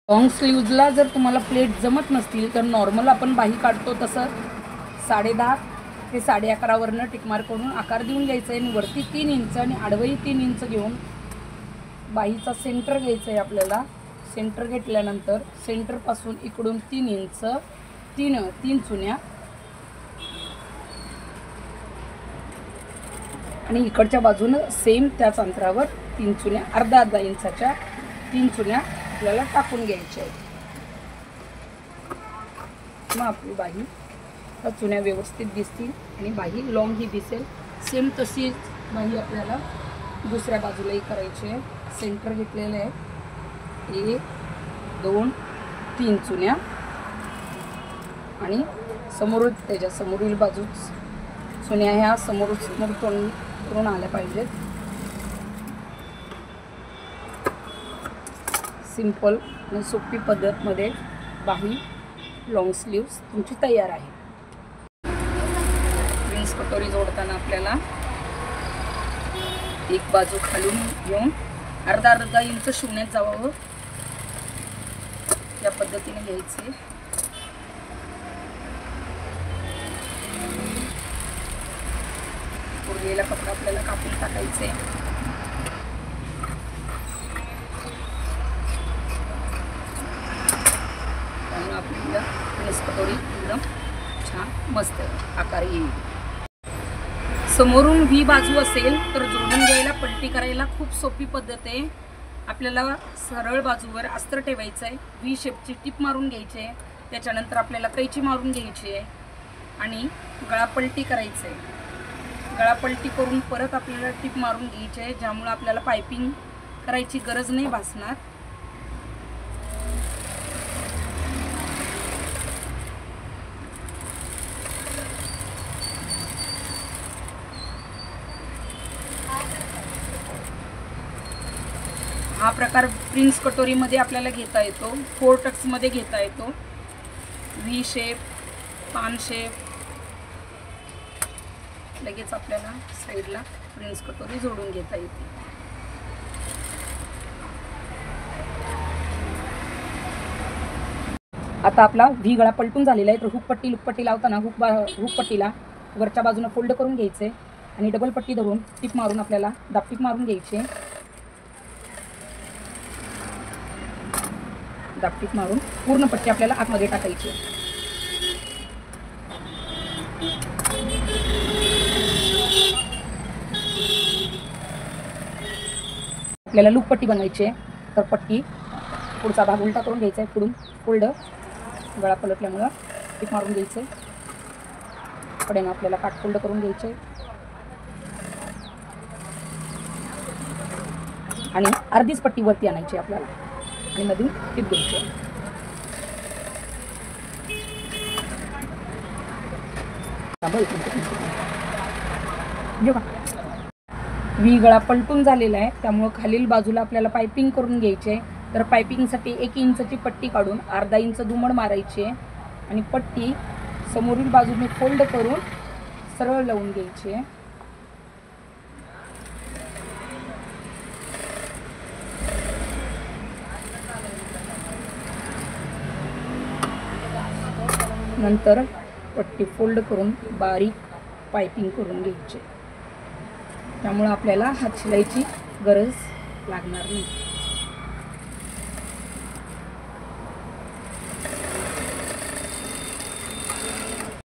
Long स्लीव्जला जर तुम्हाला plate जमत नसतील तर नॉर्मल आपण बाही काढतो तसं 10.5 ते 11.5वरनं टिकमार करून आकार देऊन घ्यायचं आहे आणि वरती 3 इंच आणि आडवही 3 इंच घेऊन बाहीचा सेंटर घ्यायचं आहे आपल्याला। सेंटर घेतल्यानंतर सेंटरपासून इकडून 3 इंच 3 चुन्या आणि इकडच्या बाजूनं सेम त्याच अंतरावर 3 चुन्या अर्धा इंचाच्या 3 चुन्या आपल्याला टाकून घ्यायच्या आहेत। मग आपली बाही चुन्या व्यवस्थित दिसतील आणि बाही लॉंग ही दिसेल। सेम तशी बाही आपल्याला दुसऱ्या बाजूलाही करायची आहे। सेंटर घेतलेलं आहे 1 2 3 चुन्या आणि समोर त्याच्या समोरील बाजूच चुन्या ह्या समोर तोंड करून आल्या पाहिजेत। सिंपल आणि सोपी पद्धतमध्ये बाही लॉंग स्लीव्स तुमची तयार आहे। प्रिन्स कटोरी जोडताना आपल्याला एक बाजू खालून घेऊन अर्धा इंच शिवण्यात जावं या पद्धतीने घ्यायचे। उरलेला कपडा आपल्याला कापून टाकायचे। त्यामुळे आपल्याला प्रिन्स कटोरी एकदम छान मस्त आकार येईल। समोरून व्ही बाजू असेल तर जोडून घ्यायला पलटी करायला खूप सोपी पद्धत आहे। आपल्याला सरळ बाजूवर अस्तर ठेवायचं आहे, व्ही शेपची टिप मारून घ्यायची आहे, त्याच्यानंतर आपल्याला कैची मारून घ्यायची आहे आणि गळापलटी करायचं आहे। गळापलटी करून परत आपल्याला टिप मारून घ्यायची आहे, ज्यामुळे आपल्याला पायपिंग करायची गरज नाही भासणार। हा प्रकार प्रिन्स कटोरीमध्ये आपल्याला घेता येतो, 4 टक्समध्ये घेता येतो। व्ही शेप, पान शेप, लगेच आपल्याला साईडला प्रिन्स कटोरी जोडून घेता येते। आता आपला व्ही गळा पलटून झालेला आहे, तर हुकपट्टी लुकपट्टी लावताना हुकपट्टीला वरच्या बाजूने फोल्ड करून घ्यायचे आणि डबल पट्टी धरून टिप मारून आपल्याला दाबटीप मारून घ्यायची। दाबटीप मारून पूर्ण पट्टी आपल्याला आतमध्ये टाकायची। आपल्याला लूप पट्टी बनवायची आहे, तर पट्टी पुढचा भाग उलटा करून घ्यायचा आहे, पुढून फोल्ड गळा पलटल्यामुळं टिप मारून घ्यायचं आहे। कडेनं आपल्याला काट फोल्ड करून घ्यायचे आणि अर्धीच पट्टी वरती आणायची आपल्याला आणि मधून टिप द्यायची। व्ही गळा पलटून झालेला आहे, त्यामुळे खालील बाजूला आपल्याला पायपिंग करून घ्यायची आहे। तर पायपिंगसाठी 1 इंचची पट्टी काढून अर्धा इंच दुमड मारायची आहे आणि पट्टी समोरील बाजूने फोल्ड करून सरळ लावून घ्यायची आहे। नंतर पट्टी फोल्ड करून बारीक पायपिंग करून घ्यायची, त्यामुळे आपल्याला हात शिलाईची गरज लागणार नाही।